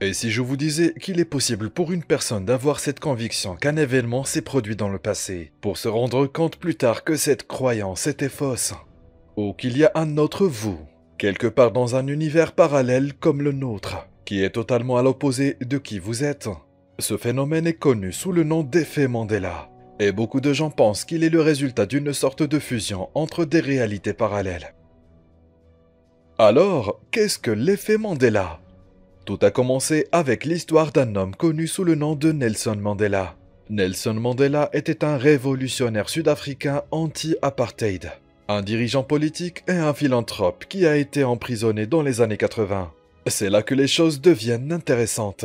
Et si je vous disais qu'il est possible pour une personne d'avoir cette conviction qu'un événement s'est produit dans le passé, pour se rendre compte plus tard que cette croyance était fausse, ou qu'il y a un autre vous, quelque part dans un univers parallèle comme le nôtre, qui est totalement à l'opposé de qui vous êtes. Ce phénomène est connu sous le nom d'effet Mandela, et beaucoup de gens pensent qu'il est le résultat d'une sorte de fusion entre des réalités parallèles. Alors, qu'est-ce que l'effet Mandela ? Tout a commencé avec l'histoire d'un homme connu sous le nom de Nelson Mandela. Nelson Mandela était un révolutionnaire sud-africain anti-apartheid, un dirigeant politique et un philanthrope qui a été emprisonné dans les années 80. C'est là que les choses deviennent intéressantes.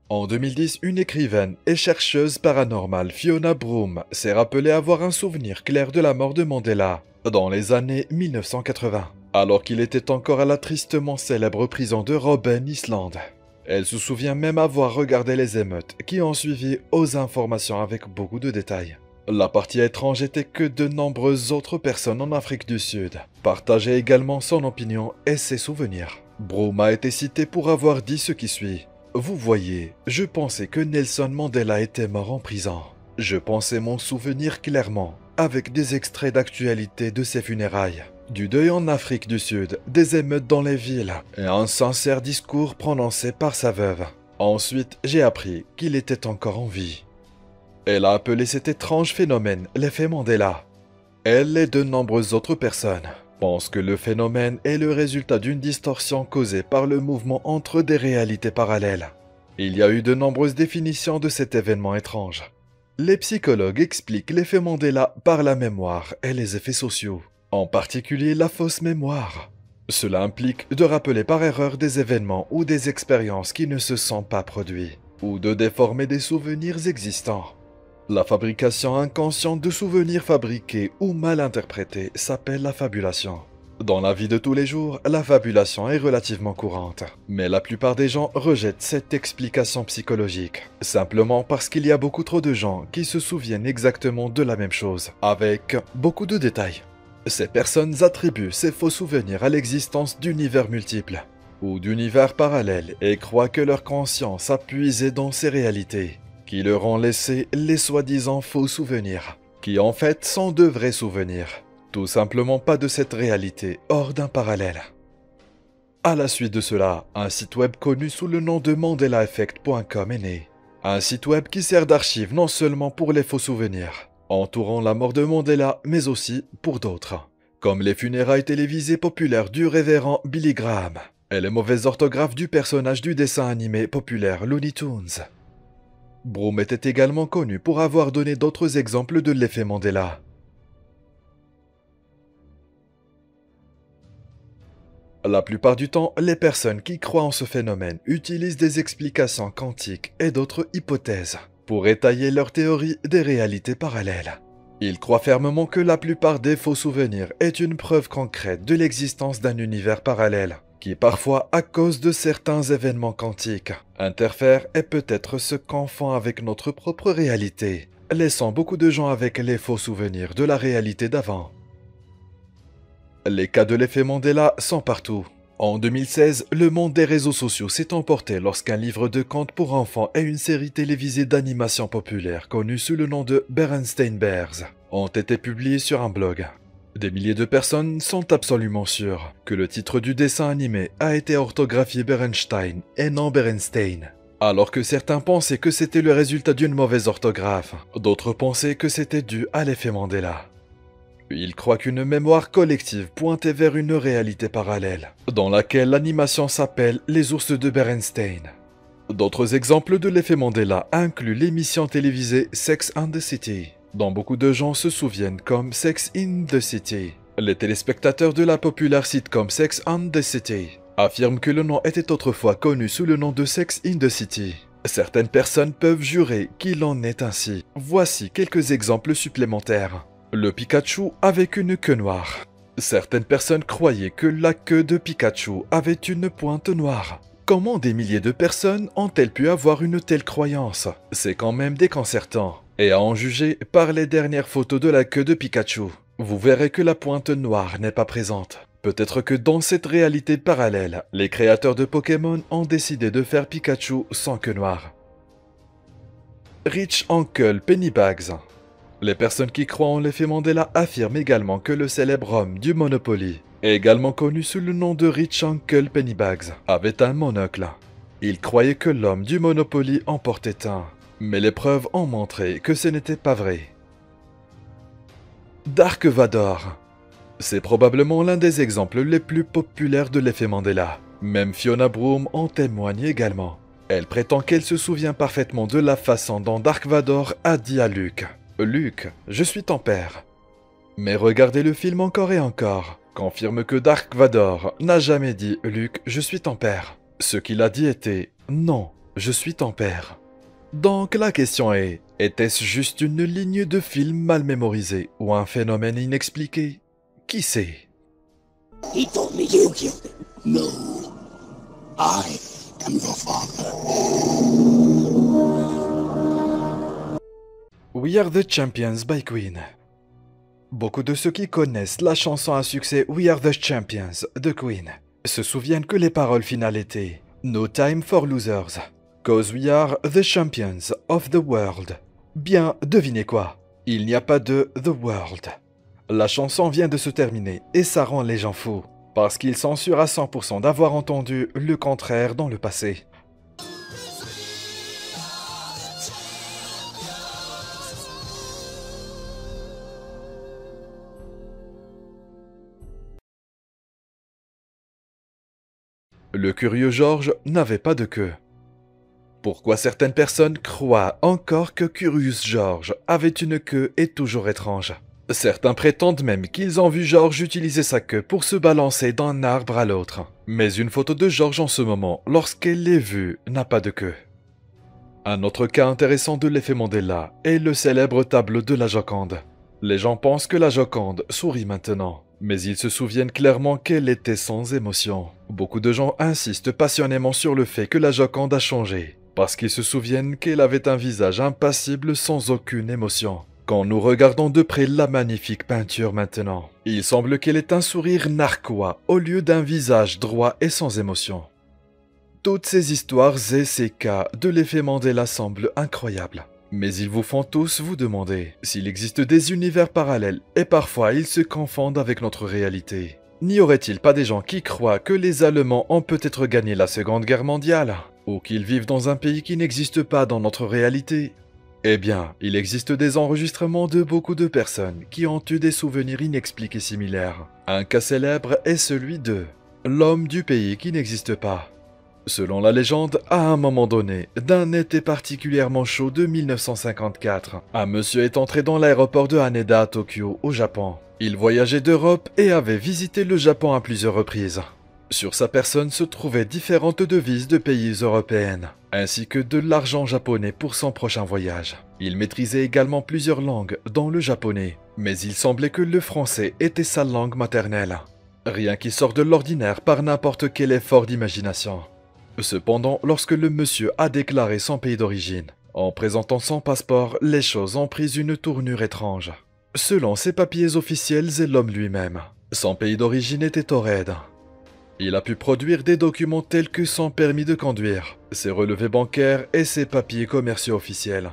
En 2010, une écrivaine et chercheuse paranormale, Fiona Broom, s'est rappelée avoir un souvenir clair de la mort de Mandela dans les années 1980, alors qu'il était encore à la tristement célèbre prison de Robben Island. Elle se souvient même avoir regardé les émeutes qui ont suivi aux informations avec beaucoup de détails. La partie étrange était que de nombreuses autres personnes en Afrique du Sud partageaient également son opinion et ses souvenirs. Broom a été citée pour avoir dit ce qui suit. Vous voyez, je pensais que Nelson Mandela était mort en prison. Je pensais m'en souvenir clairement, avec des extraits d'actualité de ses funérailles, du deuil en Afrique du Sud, des émeutes dans les villes, et un sincère discours prononcé par sa veuve. Ensuite, j'ai appris qu'il était encore en vie. Elle a appelé cet étrange phénomène l'effet Mandela. Elle et de nombreuses autres personnes pensent que le phénomène est le résultat d'une distorsion causée par le mouvement entre des réalités parallèles. Il y a eu de nombreuses définitions de cet événement étrange. Les psychologues expliquent l'effet Mandela par la mémoire et les effets sociaux, en particulier la fausse mémoire. Cela implique de rappeler par erreur des événements ou des expériences qui ne se sont pas produits, ou de déformer des souvenirs existants. La fabrication inconsciente de souvenirs fabriqués ou mal interprétés s'appelle la fabulation. Dans la vie de tous les jours, la fabulation est relativement courante, mais la plupart des gens rejettent cette explication psychologique, simplement parce qu'il y a beaucoup trop de gens qui se souviennent exactement de la même chose, avec beaucoup de détails. Ces personnes attribuent ces faux souvenirs à l'existence d'univers multiples, ou d'univers parallèles, et croient que leur conscience a puisé dans ces réalités, qui leur ont laissé les soi-disant faux souvenirs, qui en fait sont de vrais souvenirs, tout simplement pas de cette réalité hors d'un parallèle. À la suite de cela, un site web connu sous le nom de MandelaEffect.com est né. Un site web qui sert d'archive non seulement pour les faux souvenirs, entourant la mort de Mandela, mais aussi pour d'autres, comme les funérailles télévisées populaires du révérend Billy Graham, et les mauvaises orthographes du personnage du dessin animé populaire Looney Tunes. Broom était également connu pour avoir donné d'autres exemples de l'effet Mandela. La plupart du temps, les personnes qui croient en ce phénomène utilisent des explications quantiques et d'autres hypothèses pour étayer leur théorie des réalités parallèles. Ils croient fermement que la plupart des faux souvenirs est une preuve concrète de l'existence d'un univers parallèle, qui parfois, à cause de certains événements quantiques, interfère et peut être se confond avec notre propre réalité, laissant beaucoup de gens avec les faux souvenirs de la réalité d'avant. Les cas de l'effet Mandela sont partout. En 2016, le monde des réseaux sociaux s'est emporté lorsqu'un livre de contes pour enfants et une série télévisée d'animation populaire connue sous le nom de Berenstain Bears ont été publiés sur un blog. Des milliers de personnes sont absolument sûres que le titre du dessin animé a été orthographié Berenstein et non Berenstain. Alors que certains pensaient que c'était le résultat d'une mauvaise orthographe, d'autres pensaient que c'était dû à l'effet Mandela. Ils croient qu'une mémoire collective pointait vers une réalité parallèle, dans laquelle l'animation s'appelle Les ours de Berenstain. D'autres exemples de l'effet Mandela incluent l'émission télévisée Sex and the City, dont beaucoup de gens se souviennent comme Sex in the City. Les téléspectateurs de la populaire sitcom Sex and the City affirment que le nom était autrefois connu sous le nom de Sex in the City. Certaines personnes peuvent jurer qu'il en est ainsi. Voici quelques exemples supplémentaires. Le Pikachu avec une queue noire. Certaines personnes croyaient que la queue de Pikachu avait une pointe noire. Comment des milliers de personnes ont-elles pu avoir une telle croyance? C'est quand même déconcertant. Et à en juger par les dernières photos de la queue de Pikachu, vous verrez que la pointe noire n'est pas présente. Peut-être que dans cette réalité parallèle, les créateurs de Pokémon ont décidé de faire Pikachu sans queue noire. Rich Uncle Pennybags. Les personnes qui croient en l'effet Mandela affirment également que le célèbre homme du Monopoly, également connu sous le nom de Rich Uncle Pennybags, avait un monocle. Il croyait que l'homme du Monopoly en portait un, mais les preuves ont montré que ce n'était pas vrai. Dark Vador. C'est probablement l'un des exemples les plus populaires de l'effet Mandela. Même Fiona Broom en témoigne également. Elle prétend qu'elle se souvient parfaitement de la façon dont Dark Vador a dit à Luke « Luke, je suis ton père ». Mais regardez le film encore et encore, confirme que Dark Vador n'a jamais dit « Luke, je suis ton père ». Ce qu'il a dit était « Non, je suis ton père ». Donc la question est, était-ce juste une ligne de film mal mémorisée ou un phénomène inexpliqué? Qui sait? He told me you killed him. No, I am your father. We Are the Champions by Queen. Beaucoup de ceux qui connaissent la chanson à succès We Are the Champions de Queen se souviennent que les paroles finales étaient No time for losers, cause we are the champions of the world. Bien, devinez quoi? Il n'y a pas de The World. La chanson vient de se terminer et ça rend les gens fous, parce qu'ils sont sûrs à 100% d'avoir entendu le contraire dans le passé. Le curieux George n'avait pas de queue. Pourquoi certaines personnes croient encore que Curious George avait une queue est toujours étrange. Certains prétendent même qu'ils ont vu George utiliser sa queue pour se balancer d'un arbre à l'autre. Mais une photo de George en ce moment, lorsqu'elle l'est vue, n'a pas de queue. Un autre cas intéressant de l'effet Mandela est le célèbre tableau de la Joconde. Les gens pensent que la Joconde sourit maintenant, mais ils se souviennent clairement qu'elle était sans émotion. Beaucoup de gens insistent passionnément sur le fait que la Joconde a changé, parce qu'ils se souviennent qu'elle avait un visage impassible sans aucune émotion. Quand nous regardons de près la magnifique peinture maintenant, il semble qu'elle ait un sourire narquois au lieu d'un visage droit et sans émotion. Toutes ces histoires et ces cas de l'effet Mandela semblent incroyables. Mais ils vous font tous vous demander s'il existe des univers parallèles et parfois ils se confondent avec notre réalité. N'y aurait-il pas des gens qui croient que les Allemands ont peut-être gagné la Seconde Guerre mondiale ou qu'ils vivent dans un pays qui n'existe pas dans notre réalité? Eh bien, il existe des enregistrements de beaucoup de personnes qui ont eu des souvenirs inexpliqués similaires. Un cas célèbre est celui de l'homme du pays qui n'existe pas. Selon la légende, à un moment donné, d'un été particulièrement chaud de 1954, un monsieur est entré dans l'aéroport de Haneda à Tokyo, au Japon. Il voyageait d'Europe et avait visité le Japon à plusieurs reprises. Sur sa personne se trouvaient différentes devises de pays européennes, ainsi que de l'argent japonais pour son prochain voyage. Il maîtrisait également plusieurs langues, dont le japonais, mais il semblait que le français était sa langue maternelle. Rien qui sort de l'ordinaire par n'importe quel effort d'imagination. Cependant, lorsque le monsieur a déclaré son pays d'origine, en présentant son passeport, les choses ont pris une tournure étrange. Selon ses papiers officiels et l'homme lui-même, son pays d'origine était Taured. Il a pu produire des documents tels que son permis de conduire, ses relevés bancaires et ses papiers commerciaux officiels.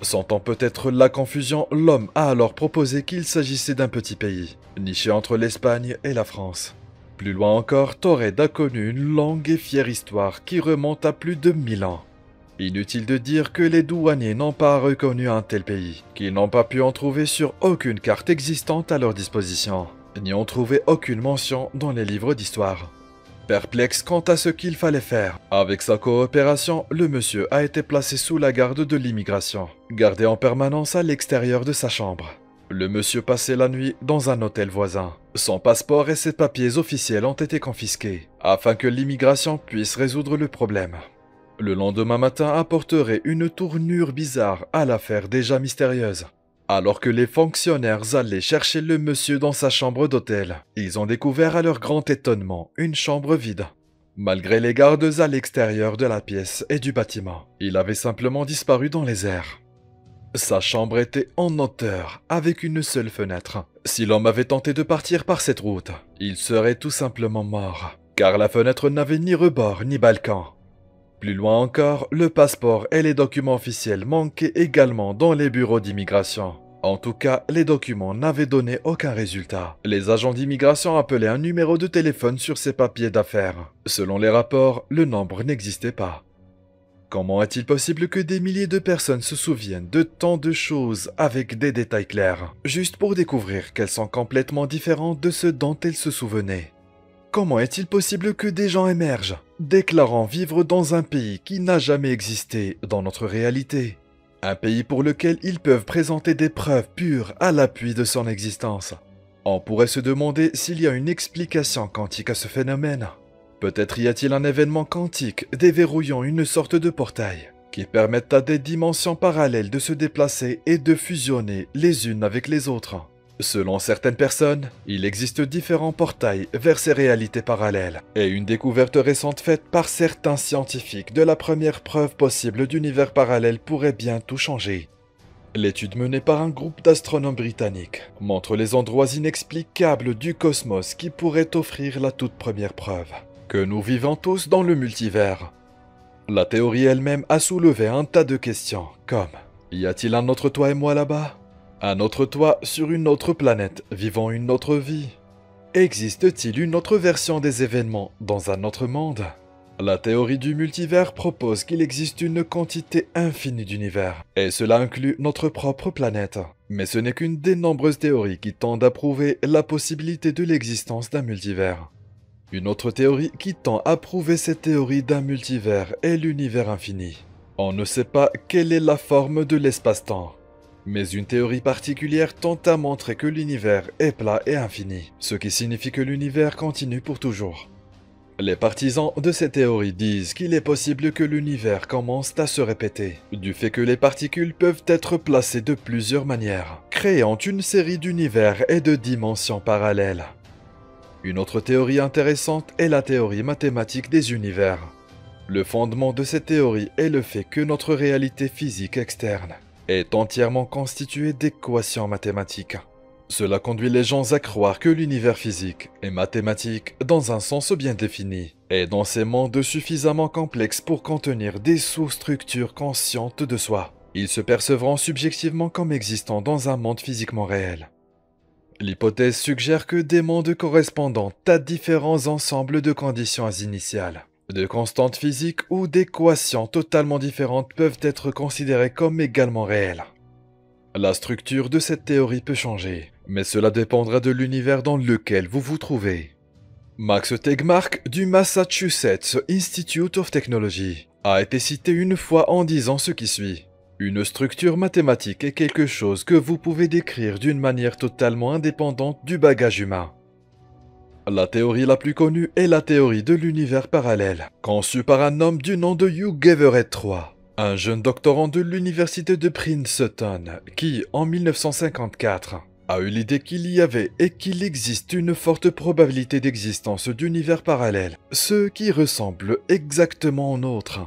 Sentant peut-être la confusion, l'homme a alors proposé qu'il s'agissait d'un petit pays, niché entre l'Espagne et la France. Plus loin encore, Taured a connu une longue et fière histoire qui remonte à plus de 1000 ans. Inutile de dire que les douaniers n'ont pas reconnu un tel pays, qu'ils n'ont pas pu en trouver sur aucune carte existante à leur disposition, n'y ont trouvé aucune mention dans les livres d'histoire. Perplexe quant à ce qu'il fallait faire, avec sa coopération, le monsieur a été placé sous la garde de l'immigration, gardé en permanence à l'extérieur de sa chambre. Le monsieur passait la nuit dans un hôtel voisin. Son passeport et ses papiers officiels ont été confisqués, afin que l'immigration puisse résoudre le problème. Le lendemain matin apporterait une tournure bizarre à l'affaire déjà mystérieuse. Alors que les fonctionnaires allaient chercher le monsieur dans sa chambre d'hôtel, ils ont découvert à leur grand étonnement une chambre vide. Malgré les gardes à l'extérieur de la pièce et du bâtiment, il avait simplement disparu dans les airs. Sa chambre était en hauteur, avec une seule fenêtre. Si l'homme avait tenté de partir par cette route, il serait tout simplement mort, car la fenêtre n'avait ni rebord ni balcon. Plus loin encore, le passeport et les documents officiels manquaient également dans les bureaux d'immigration. En tout cas, les documents n'avaient donné aucun résultat. Les agents d'immigration appelaient un numéro de téléphone sur ces papiers d'affaires. Selon les rapports, le nombre n'existait pas. Comment est-il possible que des milliers de personnes se souviennent de tant de choses avec des détails clairs, juste pour découvrir qu'elles sont complètement différentes de ce dont elles se souvenaient? Comment est-il possible que des gens émergent, déclarant vivre dans un pays qui n'a jamais existé dans notre réalité? Un pays pour lequel ils peuvent présenter des preuves pures à l'appui de son existence. On pourrait se demander s'il y a une explication quantique à ce phénomène. Peut-être y a-t-il un événement quantique déverrouillant une sorte de portail qui permette à des dimensions parallèles de se déplacer et de fusionner les unes avec les autres. Selon certaines personnes, il existe différents portails vers ces réalités parallèles, et une découverte récente faite par certains scientifiques de la première preuve possible d'univers parallèle pourrait bien tout changer. L'étude menée par un groupe d'astronomes britanniques montre les endroits inexplicables du cosmos qui pourraient offrir la toute première preuve que nous vivons tous dans le multivers. La théorie elle-même a soulevé un tas de questions, comme « Y a-t-il un autre toi et moi là-bas ? Un autre toi sur une autre planète, vivant une autre vie? Existe-t-il une autre version des événements dans un autre monde ?» La théorie du multivers propose qu'il existe une quantité infinie d'univers, et cela inclut notre propre planète. Mais ce n'est qu'une des nombreuses théories qui tendent à prouver la possibilité de l'existence d'un multivers. Une autre théorie qui tend à prouver cette théorie d'un multivers est l'univers infini. On ne sait pas quelle est la forme de l'espace-temps. Mais une théorie particulière tente à montrer que l'univers est plat et infini, ce qui signifie que l'univers continue pour toujours. Les partisans de cette théorie disent qu'il est possible que l'univers commence à se répéter, du fait que les particules peuvent être placées de plusieurs manières, créant une série d'univers et de dimensions parallèles. Une autre théorie intéressante est la théorie mathématique des univers. Le fondement de cette théorie est le fait que notre réalité physique externe est entièrement constituée d'équations mathématiques. Cela conduit les gens à croire que l'univers physique est mathématique dans un sens bien défini, et dans ces mondes suffisamment complexes pour contenir des sous-structures conscientes de soi. Ils se percevront subjectivement comme existant dans un monde physiquement réel. L'hypothèse suggère que des mondes correspondant à différents ensembles de conditions initiales, de constantes physiques ou d'équations totalement différentes peuvent être considérées comme également réelles. La structure de cette théorie peut changer, mais cela dépendra de l'univers dans lequel vous vous trouvez. Max Tegmark du Massachusetts Institute of Technology a été cité une fois en disant ce qui suit. Une structure mathématique est quelque chose que vous pouvez décrire d'une manière totalement indépendante du bagage humain. La théorie la plus connue est la théorie de l'univers parallèle, conçue par un homme du nom de Hugh Everett III, un jeune doctorant de l'université de Princeton qui, en 1954, a eu l'idée qu'il y avait et qu'il existe une forte probabilité d'existence d'univers parallèles, ceux qui ressemblent exactement aux nôtres.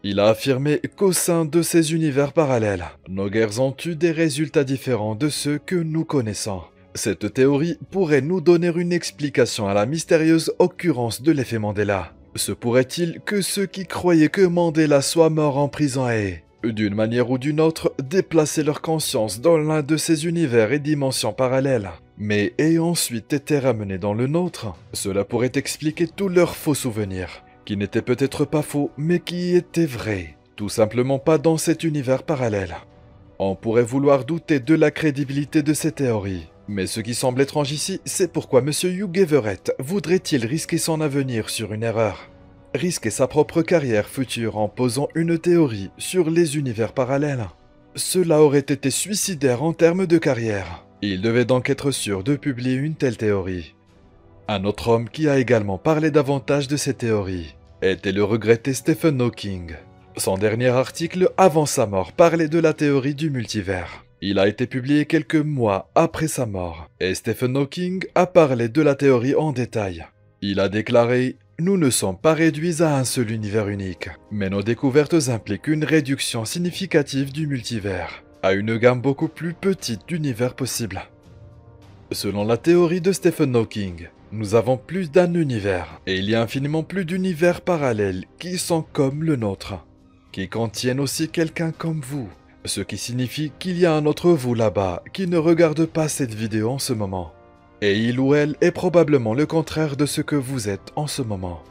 Il a affirmé qu'au sein de ces univers parallèles, nos guerres ont eu des résultats différents de ceux que nous connaissons. Cette théorie pourrait nous donner une explication à la mystérieuse occurrence de l'effet Mandela. Se pourrait-il que ceux qui croyaient que Mandela soit mort en prison aient, d'une manière ou d'une autre, déplacé leur conscience dans l'un de ces univers et dimensions parallèles, mais aient ensuite été ramenés dans le nôtre? Cela pourrait expliquer tous leurs faux souvenirs, qui n'étaient peut-être pas faux, mais qui étaient vrais, tout simplement pas dans cet univers parallèle. On pourrait vouloir douter de la crédibilité de ces théories, mais ce qui semble étrange ici, c'est pourquoi M. Hugh Everett voudrait-il risquer son avenir sur une erreur? Risquer sa propre carrière future en posant une théorie sur les univers parallèles? Cela aurait été suicidaire en termes de carrière. Il devait donc être sûr de publier une telle théorie. Un autre homme qui a également parlé davantage de ces théories était le regretté Stephen Hawking. Son dernier article avant sa mort parlait de la théorie du multivers. Il a été publié quelques mois après sa mort, et Stephen Hawking a parlé de la théorie en détail. Il a déclaré « Nous ne sommes pas réduits à un seul univers unique, mais nos découvertes impliquent une réduction significative du multivers. à une gamme beaucoup plus petite d'univers possibles. Selon la théorie de Stephen Hawking, nous avons plus d'un univers, et il y a infiniment plus d'univers parallèles qui sont comme le nôtre, qui contiennent aussi quelqu'un comme vous, ce qui signifie qu'il y a un autre vous là-bas qui ne regarde pas cette vidéo en ce moment. Et il ou elle est probablement le contraire de ce que vous êtes en ce moment.